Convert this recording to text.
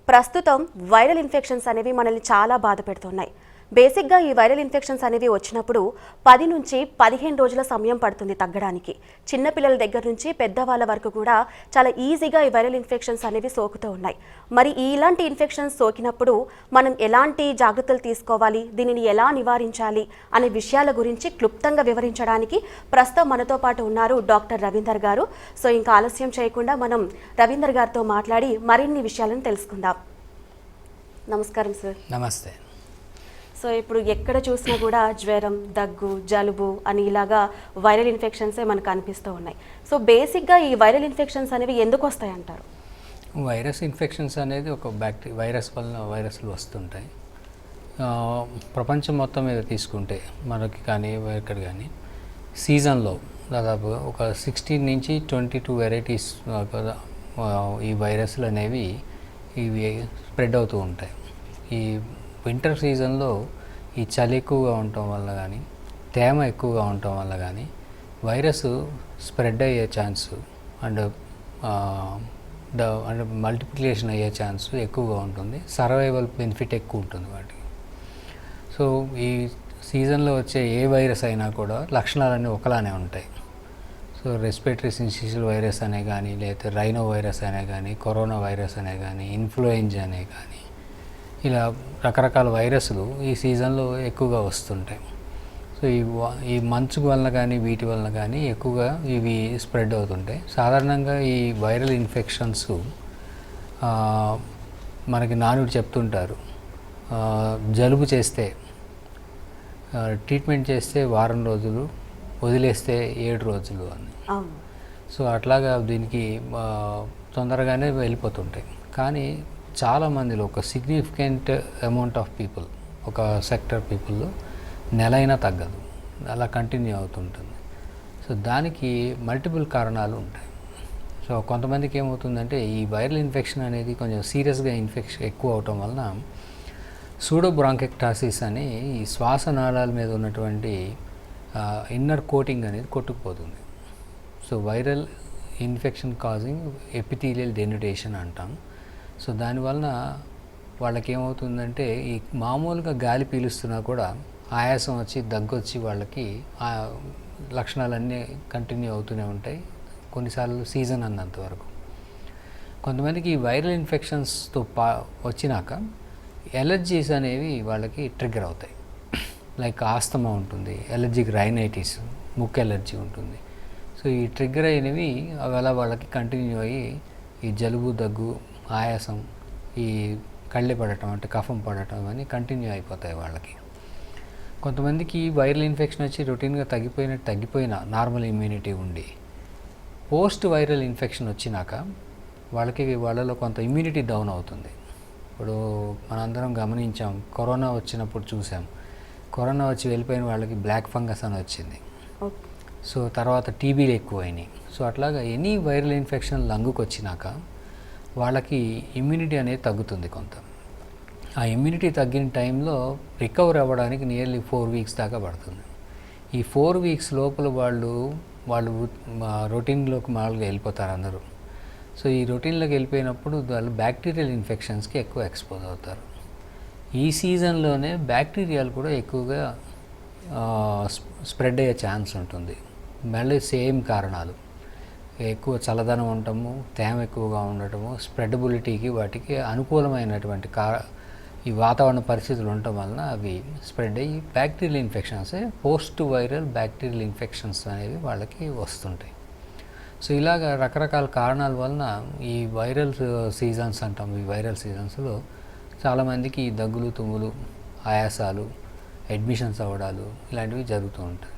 ప్రస్తుతం viral infections అనేవి మనల్ని చాలా బాధ పెడుతున్నాయి. బేసిక్గా ఈ వైరల్ ఇన్ఫెక్షన్స్ అనేవి వచ్చినప్పుడు 10 నుంచి 15 రోజుల సమయం పడుతుంది తగ్గడానికి. చిన్నపిల్లల దగ్గర నుంచి పెద్దవాళ్ళ వరకు కూడా చాలా ఈజీగా ఈ వైరల్ ఇన్ఫెక్షన్స్ అనేవి సోకుతూ ఉన్నాయి. మరి ఇలాంటి ఇన్ఫెక్షన్స్ సోకినప్పుడు మనం ఎలాంటి జాగ్రత్తలు తీసుకోవాలి, దీనిని ఎలా నివారించాలి అనే విషయాల గురించి క్లుప్తంగా వివరించడానికి ప్రస్తుతం మనతో పాటు ఉన్నారు డాక్టర్ రవీందర్ గారు. సో ఇంకా ఆలస్యం చేయకుండా మనం రవీందర్ గారితో మాట్లాడి మరిన్ని విషయాలను తెలుసుకుందాం. నమస్కారం సార్. నమస్తే. సో ఇప్పుడు ఎక్కడ చూసినా కూడా జ్వరం, దగ్గు, జలుబు అని ఇలాగా వైరల్ ఇన్ఫెక్షన్సే మనకు అనిపిస్తూ ఉన్నాయి. సో బేసిక్గా ఈ వైరల్ ఇన్ఫెక్షన్స్ అనేవి ఎందుకు వస్తాయి అంటారు? వైరస్ ఇన్ఫెక్షన్స్ అనేది ఒక వైరస్ వలన వైరస్లు వస్తుంటాయి. ప్రపంచం మొత్తం మీద తీసుకుంటే మనకి కానీ ఎక్కడ కానీ సీజన్లో దాదాపు ఒక 16 నుంచి 22 వెరైటీస్ ఈ వైరస్లు అనేవి ఇవి స్ప్రెడ్ అవుతూ ఉంటాయి. ఈ వింటర్ సీజన్లో ఈ చలి ఎక్కువగా ఉండటం వల్ల కానీ తేమ ఎక్కువగా ఉండటం వల్ల కానీ వైరస్ స్ప్రెడ్ అయ్యే ఛాన్సు అండ్ మల్టిప్లికేషన్ అయ్యే ఛాన్స్ ఎక్కువగా ఉంటుంది. సర్వైవల్ బెనిఫిట్ ఎక్కువ ఉంటుంది వాటికి. సో ఈ సీజన్లో వచ్చే ఏ వైరస్ అయినా కూడా లక్షణాలన్నీ ఒకలానే ఉంటాయి. సో రెస్పిరేటరీ సిన్సిషియల్ వైరస్ అనే కానీ, లేకపోతే రైనో వైరస్ అనే కానీ, కరోనా వైరస్ అనే కానీ, ఇన్ఫ్లుయెంజా అనే కానీ, ఇలా రకరకాల వైరస్లు ఈ సీజన్లో ఎక్కువగా వస్తుంటాయి. సో ఈ మంచు వలన కానీ వీటి వలన కానీ ఎక్కువగా ఇవి స్ప్రెడ్ అవుతుంటాయి. సాధారణంగా ఈ వైరల్ ఇన్ఫెక్షన్స్ మనకి నానుడు చెప్తుంటారు, జలుబు చేస్తే ట్రీట్మెంట్ చేస్తే వారం రోజులు, వదిలేస్తే 7 రోజులు అని. సో అట్లాగా దీనికి తొందరగానే వెళ్ళిపోతుంటాయి. కానీ చాలామందిలో ఒక సిగ్నిఫికెంట్ అమౌంట్ ఆఫ్ పీపుల్, ఒక సెక్టర్ పీపుల్లో నెలైనా తగ్గదు, అలా కంటిన్యూ అవుతుంటుంది. సో దానికి మల్టిపుల్ కారణాలు ఉంటాయి. సో కొంతమందికి ఏమవుతుందంటే ఈ వైరల్ ఇన్ఫెక్షన్ అనేది కొంచెం సీరియస్గా ఇన్ఫెక్షన్ ఎక్కువ అవటం వలన సూడోబ్రాంకెక్టాసిస్ అని ఈ శ్వాసనాళాల మీద ఉన్నటువంటి ఇన్నర్ కోటింగ్ అనేది కొట్టుకుపోతుంది. So viral infection causing epithelial denudation అంటాం. సో దానివలన వాళ్ళకి ఏమవుతుందంటే ఈ మామూలుగా గాలి పీలుస్తున్నా కూడా ఆయాసం వచ్చి, దగ్గు వచ్చి వాళ్ళకి ఆ లక్షణాలన్నీ కంటిన్యూ అవుతూనే ఉంటాయి, కొన్నిసార్లు సీజన్ అన్నంత వరకు. కొంతమందికి ఈ వైరల్ ఇన్ఫెక్షన్స్తో వచ్చినాక ఎలర్జీస్ అనేవి వాళ్ళకి ట్రిగ్గర్ అవుతాయి. లైక్ ఆస్తమా ఉంటుంది, ఎలర్జిక్ రైనైటిస్, ముక్కు ఎలర్జీ ఉంటుంది. సో ఈ ట్రిగ్గర్ అయినవి అవి అలా వాళ్ళకి కంటిన్యూ అయ్యి ఈ జలుబు, దగ్గు, ఆయాసం, ఈ కళ్ళె పడటం అంటే కఫం పడటం అని కంటిన్యూ అయిపోతాయి వాళ్ళకి. కొంతమందికి వైరల్ ఇన్ఫెక్షన్ వచ్చి రొటీన్గా తగ్గిపోయిన నార్మల్ ఇమ్యూనిటీ ఉండి పోస్ట్ వైరల్ ఇన్ఫెక్షన్ వచ్చినాక వాళ్ళలో కొంత ఇమ్యూనిటీ డౌన్ అవుతుంది. ఇప్పుడు మనందరం గమనించాం, కరోనా వచ్చినప్పుడు చూసాం, కరోనా వచ్చి వెళ్ళిపోయిన వాళ్ళకి బ్లాక్ ఫంగస్ అని వచ్చింది. సో తర్వాత టీబీలు ఎక్కువైనాయి. సో అట్లాగా ఎనీ వైరల్ ఇన్ఫెక్షన్ లంగుకి వచ్చినాక వాళ్ళకి ఇమ్యూనిటీ అనేది తగ్గుతుంది కొంత. ఆ ఇమ్యూనిటీ తగ్గిన టైంలో రికవర్ అవ్వడానికి నియర్లీ 4 వీక్స్ దాకా పడుతుంది. ఈ 4 వీక్స్ లోపల వాళ్ళు రొటీన్లోకి మామూలుగా వెళ్ళిపోతారు అందరూ. సో ఈ రొటీన్లోకి వెళ్ళిపోయినప్పుడు వాళ్ళు బ్యాక్టీరియల్ ఇన్ఫెక్షన్స్కి ఎక్కువ ఎక్స్పోజ్ అవుతారు. ఈ సీజన్లోనే బ్యాక్టీరియాలు కూడా ఎక్కువగా స్ప్రెడ్ అయ్యే ఛాన్స్ ఉంటుంది. మళ్ళీ సేమ్ కారణాలు, ఎక్కువ చల్లదనం ఉండటము, తేమ ఎక్కువగా ఉండటము, స్ప్రెడబిలిటీకి వాటికి అనుకూలమైనటువంటి ఈ వాతావరణ పరిస్థితులు ఉండటం వలన అవి స్ప్రెడ్ అయ్యి bacterial infections, post viral bacterial infections అనేవి వాళ్ళకి వస్తుంటాయి. సో ఇలాగ రకరకాల కారణాల వలన ఈ వైరల్ సీజన్స్ అంటాం, ఈ వైరల్ సీజన్స్లో చాలామందికి దగ్గులు, తుమ్ములు, ఆయాసాలు, అడ్మిషన్స్ అవ్వడాలు ఇలాంటివి జరుగుతూ ఉంటాయి.